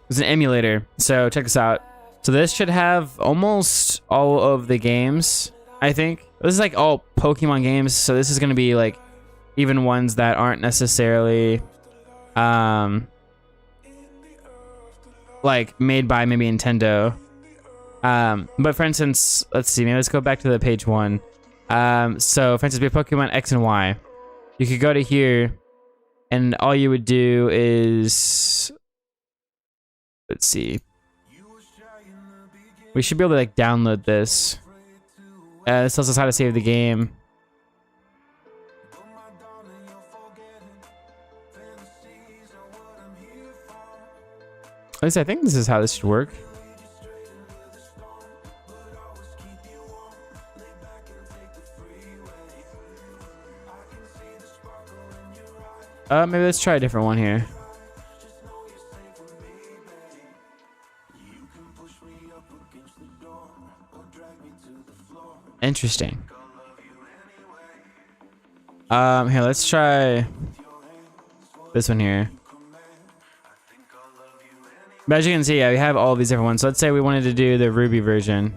emulator. So check this out. So this should have almost all of the games, I think. This is like all Pokemon games. So this is going to be like even ones that aren't necessarily like made by maybe Nintendo. But for instance, let's see, maybe let's go back to the page 1. So for instance, we have Pokemon X and Y. You could go to here and all you would do is, let's see, we should be able to like download this. This tells us how to save the game. At least I think this is how this should work. Maybe let's try a different one here. Interesting. Here, let's try this one here. But as you can see, yeah, we have all these different ones. So let's say we wanted to do the Ruby version.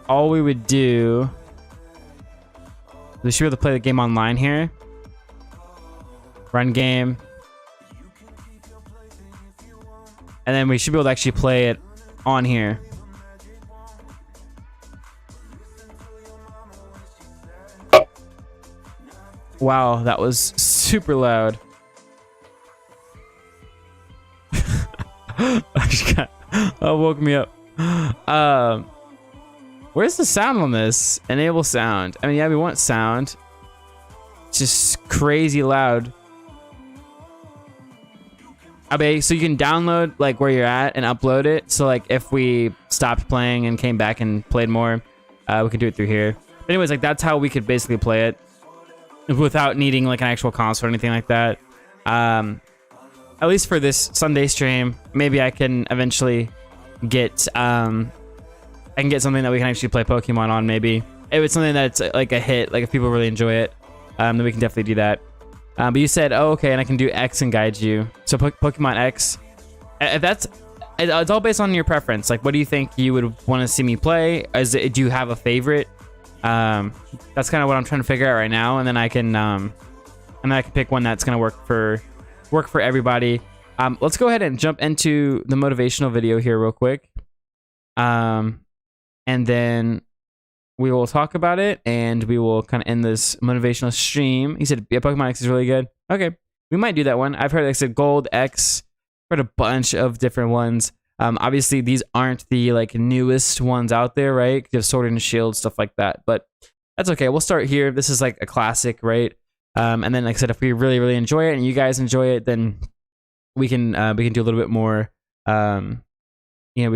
All we would do, we should be able to play the game online here. Run game. And then we should be able to actually play it on here. Wow, that was super loud. Oh, woke me up. Where's the sound on this? Enable sound. I mean, yeah, we want sound. It's just crazy loud. Okay, so you can download like where you're at and upload it. So like if we stopped playing and came back and played more, we could do it through here. But anyways, like that's how we could basically play it without needing like an actual console or anything like that. At least for this Sunday stream, maybe I can eventually get I can get something that we can actually play Pokemon on. Maybe if it's something that's like a hit, like if people really enjoy it, then we can definitely do that. But you said, oh, okay, and I can do X and guide you. So Pokemon X, if that's, it's all based on your preference. Like, what do you think you would want to see me play? Do you have a favorite? That's kind of what I'm trying to figure out right now, and then I can pick one that's gonna work for everybody. Let's go ahead and jump into the motivational video here real quick, and then we will talk about it, and we will kind of end this motivational stream. He said, yeah, Pokemon X is really good. Okay, we might do that one. I've heard, like I said, Gold, X, heard a bunch of different ones. Obviously, these aren't the like newest ones out there, right? You have Sword and Shield, stuff like that. But that's okay. We'll start here. This is like a classic, right? And then, like I said, if we really, really enjoy it and you guys enjoy it, then we can do a little bit more. We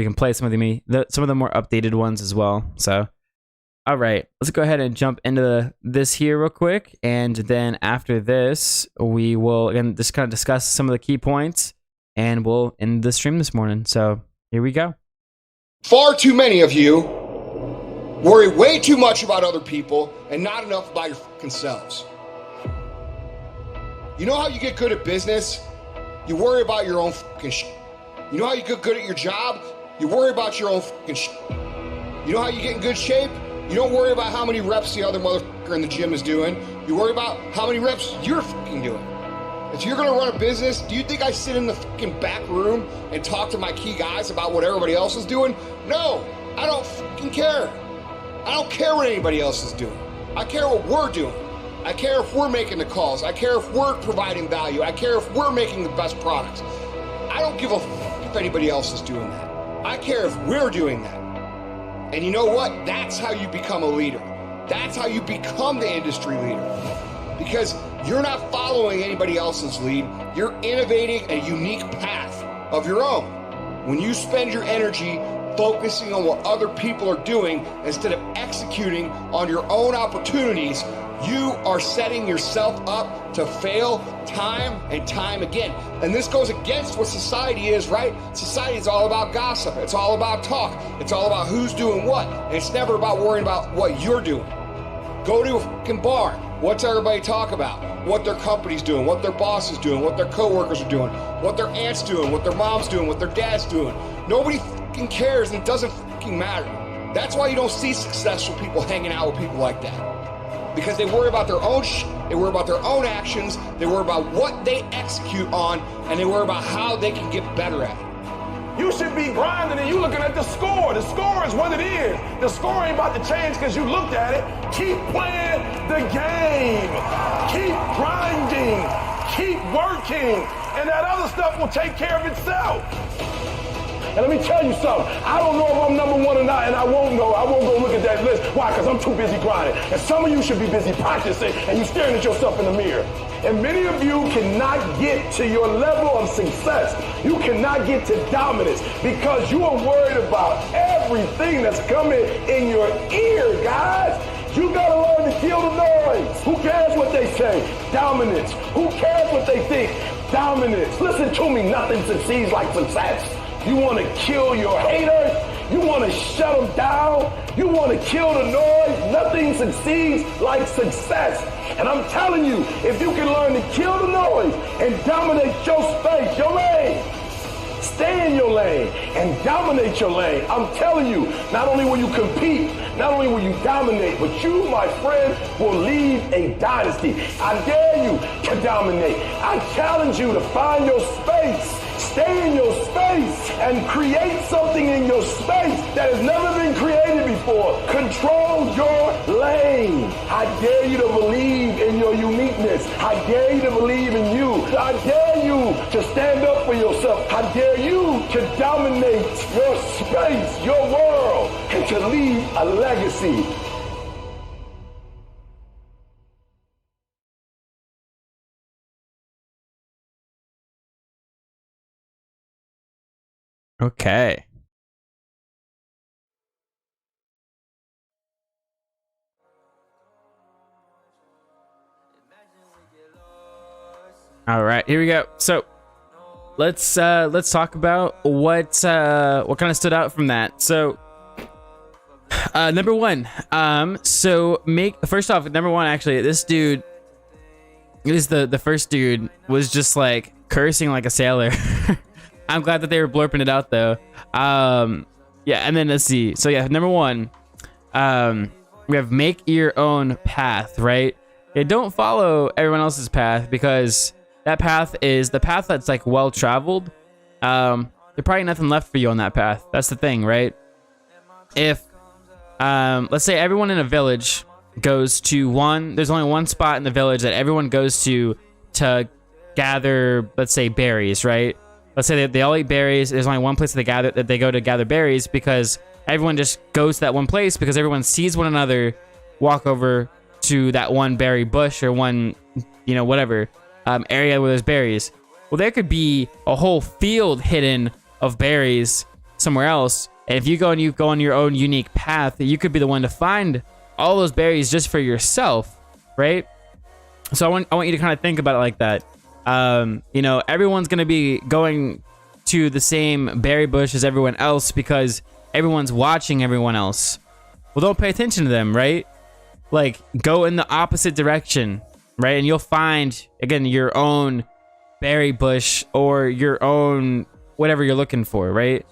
can play some of the more updated ones as well. So, all right, let's go ahead and jump into this here real quick, and then after this, we will again just kind of discuss some of the key points, and we'll end the stream this morning. So here we go. Far too many of you worry way too much about other people and not enough about your fucking selves. You know how you get good at business? You worry about your own fucking shit. You know how you get good at your job? You worry about your own fucking shit. You know how you get in good shape? You don't worry about how many reps the other motherfucker in the gym is doing. You worry about how many reps you're fucking doing. If you're gonna run a business, do you think I sit in the fucking back room and talk to my key guys about what everybody else is doing? No, I don't fucking care. I don't care what anybody else is doing. I care what we're doing. I care if we're making the calls. I care if we're providing value. I care if we're making the best products. I don't give a fuck if anybody else is doing that. I care if we're doing that. And you know what? That's how you become a leader. That's how you become the industry leader. Because you're not following anybody else's lead. You're innovating a unique path of your own. When you spend your energy focusing on what other people are doing instead of executing on your own opportunities, you are setting yourself up to fail time and time again. And this goes against what society is, right? Society is all about gossip. It's all about talk. It's all about who's doing what. And it's never about worrying about what you're doing. Go to a fucking bar. What's everybody talk about? What their company's doing, what their boss is doing, what their coworkers are doing, what their aunt's doing, what their mom's doing, what their dad's doing. Nobody fucking cares, and it doesn't fucking matter. That's why you don't see successful people hanging out with people like that. Because they worry about their own they worry about their own actions, they worry about what they execute on, and they worry about how they can get better at it. You should be grinding and you looking at the score. The score is what it is. The score ain't about to change because you looked at it. Keep playing the game. Keep grinding. Keep working. And that other stuff will take care of itself. And let me tell you something. I don't know if I'm number one or not, and I won't know. I won't go look at that list. Why? Because I'm too busy grinding. And some of you should be busy practicing, and you staring at yourself in the mirror. And many of you cannot get to your level of success. You cannot get to dominance because you are worried about everything that's coming in your ear, guys. You gotta learn to kill the noise. Who cares what they say? Dominance. Who cares what they think? Dominance. Listen to me, nothing succeeds like success. You want to kill your haters? You want to shut them down? You want to kill the noise? Nothing succeeds like success. And I'm telling you, if you can learn to kill the noise and dominate your space, your lane, stay in your lane and dominate your lane. I'm telling you, not only will you compete, not only will you dominate, but you, my friend, will leave a dynasty. I dare you to dominate. I challenge you to find your space. Stay in your space and create something in your space that has never been created before. Control your lane. I dare you to believe in your uniqueness. I dare you to believe in you. I dare you to stand up for yourself. I dare you to dominate your space, your world, and to leave a legacy. Okay. All right, here we go. So let's talk about what kind of stood out from that. So number one, so first off, number one, actually, this dude is the first dude was just like cursing like a sailor. I'm glad that they were blurping it out though. Yeah, and then let's see. So yeah, number one, we have make your own path, right? Yeah, don't follow everyone else's path because that path is the path that's like well traveled. There's probably nothing left for you on that path. That's the thing, right? If let's say everyone in a village goes to there's only one spot in the village that everyone goes to gather, let's say, berries, right? Let's say they all eat berries. There's only one place that they go to gather berries because everyone just goes to that one place because everyone sees one another walk over to that one berry bush or one, whatever area where there's berries. Well, there could be a whole field hidden of berries somewhere else. And if you go on your own unique path, you could be the one to find all those berries just for yourself, right? So I want you to kind of think about it like that. Everyone's going to be going to the same berry bush as everyone else because everyone's watching everyone else. Well, don't pay attention to them, right? Like, go in the opposite direction, right? And you'll find, again, your own berry bush or your own whatever you're looking for, right?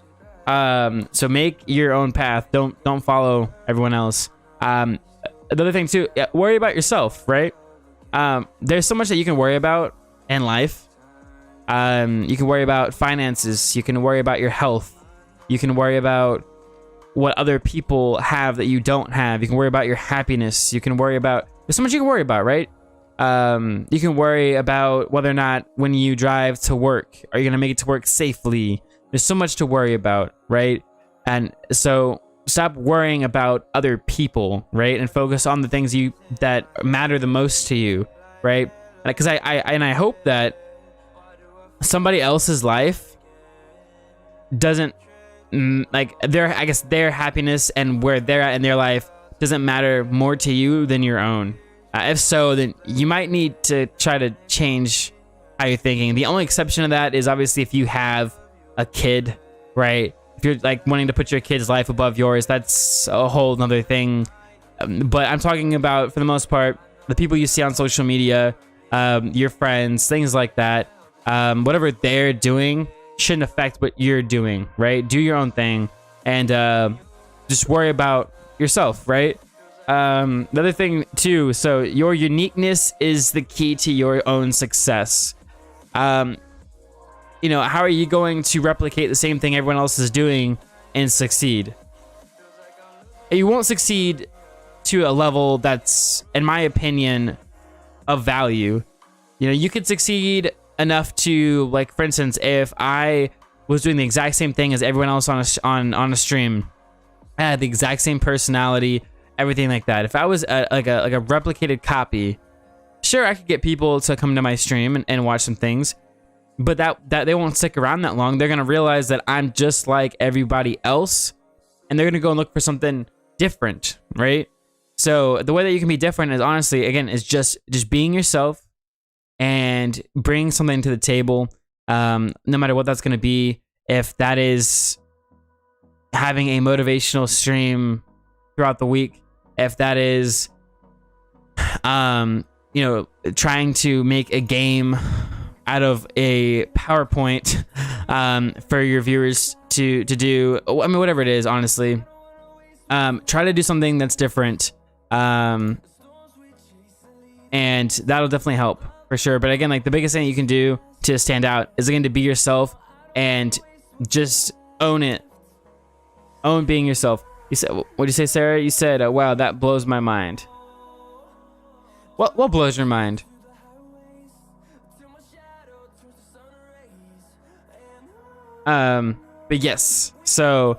So make your own path. Don't follow everyone else. The other thing too, worry about yourself, right? There's so much that you can worry about in life. You can worry about finances. You can worry about your health. You can worry about what other people have that you don't have. You can worry about your happiness. You can worry about, there's so much you can worry about, right? You can worry about whether or not when you drive to work, are you going to make it to work safely? There's so much to worry about, right? And so stop worrying about other people, right? And focus on the things that matter the most to you, right? Because I hope that somebody else's life doesn't like their happiness and where they're at in their life doesn't matter more to you than your own. If so, then you might need to try to change how you're thinking. The only exception to that is obviously if you have a kid, right? If you're like wanting to put your kid's life above yours, that's a whole nother thing. But I'm talking about, for the most part, the people you see on social media, your friends, things like that. Whatever they're doing shouldn't affect what you're doing, right? Do your own thing and just worry about yourself, right? The other thing too, so your uniqueness is the key to your own success. You know, how are you going to replicate the same thing everyone else is doing and succeed? You won't succeed to a level that's, in my opinion, of value. You know, you could succeed enough to, like, for instance, if I was doing the exact same thing as everyone else on a stream, I had the exact same personality, everything like that. If I was like a replicated copy, sure, I could get people to come to my stream and watch some things, but that they won't stick around that long. They're gonna realize that I'm just like everybody else, and they're gonna go and look for something different, right? So the way that you can be different is, honestly, again, is just being yourself and bring something to the table, no matter what that's gonna be. If that is having a motivational stream throughout the week, if that is you know, trying to make a game out of a PowerPoint for your viewers to do, I mean, whatever it is, honestly, try to do something that's different, and that'll definitely help for sure. But again, like, the biggest thing you can do to stand out is, again, to be yourself and just own it. Own being yourself. You said, what did you say, Sarah? You said, wow, that blows my mind. What blows your mind? But yes, so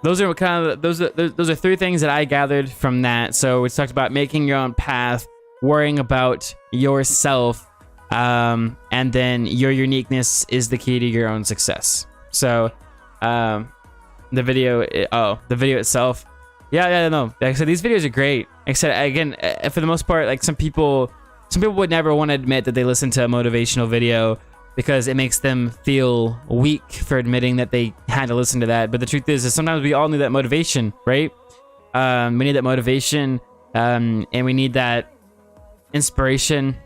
those are kind of those are three things that I gathered from that. So we talked about making your own path, worrying about yourself, and then your uniqueness is the key to your own success. So the video itself, no, like I said, these videos are great. Like I said, again, for the most part, like, some people would never want to admit that they listen to a motivational video because it makes them feel weak for admitting that they had to listen to that. But the truth is sometimes we all need that motivation, right? We need that motivation, and we need that inspiration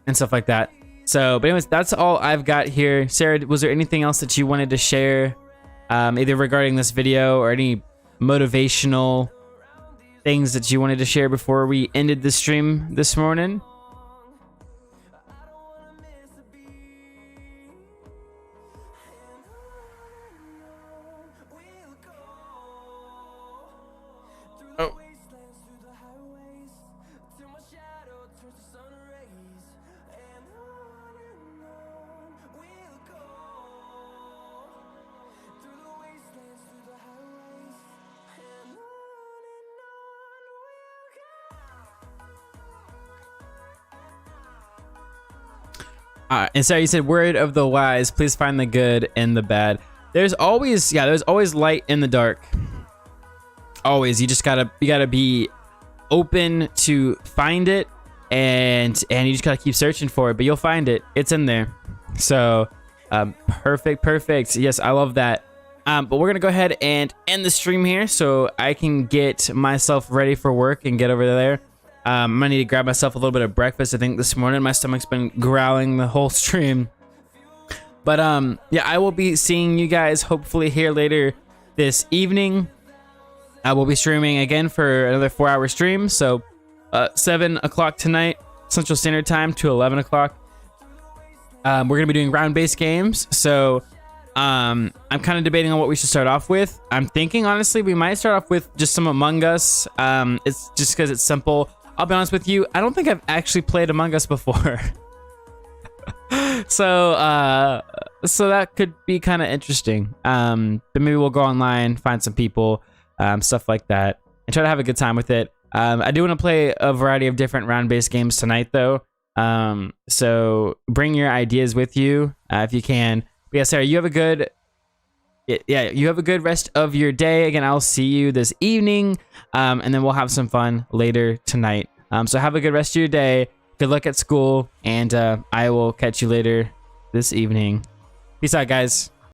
and stuff like that. So, but anyways, that's all I've got here. Sarah, was there anything else that you wanted to share, either regarding this video or any motivational things that you wanted to share before we ended the stream this morning? Oh. And Sarah, you said, word of the wise, please find the good in the bad. There's always light in the dark. Always. You just gotta be open to find it, and you just gotta keep searching for it, but you'll find it. It's in there. So perfect. Yes, I love that. But we're gonna go ahead and end the stream here so I can get myself ready for work and get over there. I'm gonna need to grab myself a little bit of breakfast. I think this morning my stomach's been growling the whole stream. But yeah, I will be seeing you guys hopefully here later this evening. I will be streaming again for another 4-hour stream. So 7 o'clock tonight, Central Standard Time, to 11 o'clock We're gonna be doing round-based games, so I'm kind of debating on what we should start off with. I'm thinking, honestly, we might start off with just some Among Us. It's just because it's simple. I'll be honest with you, I don't think I've actually played Among Us before. So that could be kind of interesting. But maybe we'll go online, find some people, stuff like that, and try to have a good time with it. I do want to play a variety of different round-based games tonight, though. So bring your ideas with you if you can. But yeah, Sarah, you have a good, you have a good rest of your day. Again, I'll see you this evening, and then we'll have some fun later tonight. So have a good rest of your day. Good luck at school, and I will catch you later this evening. Peace out, guys.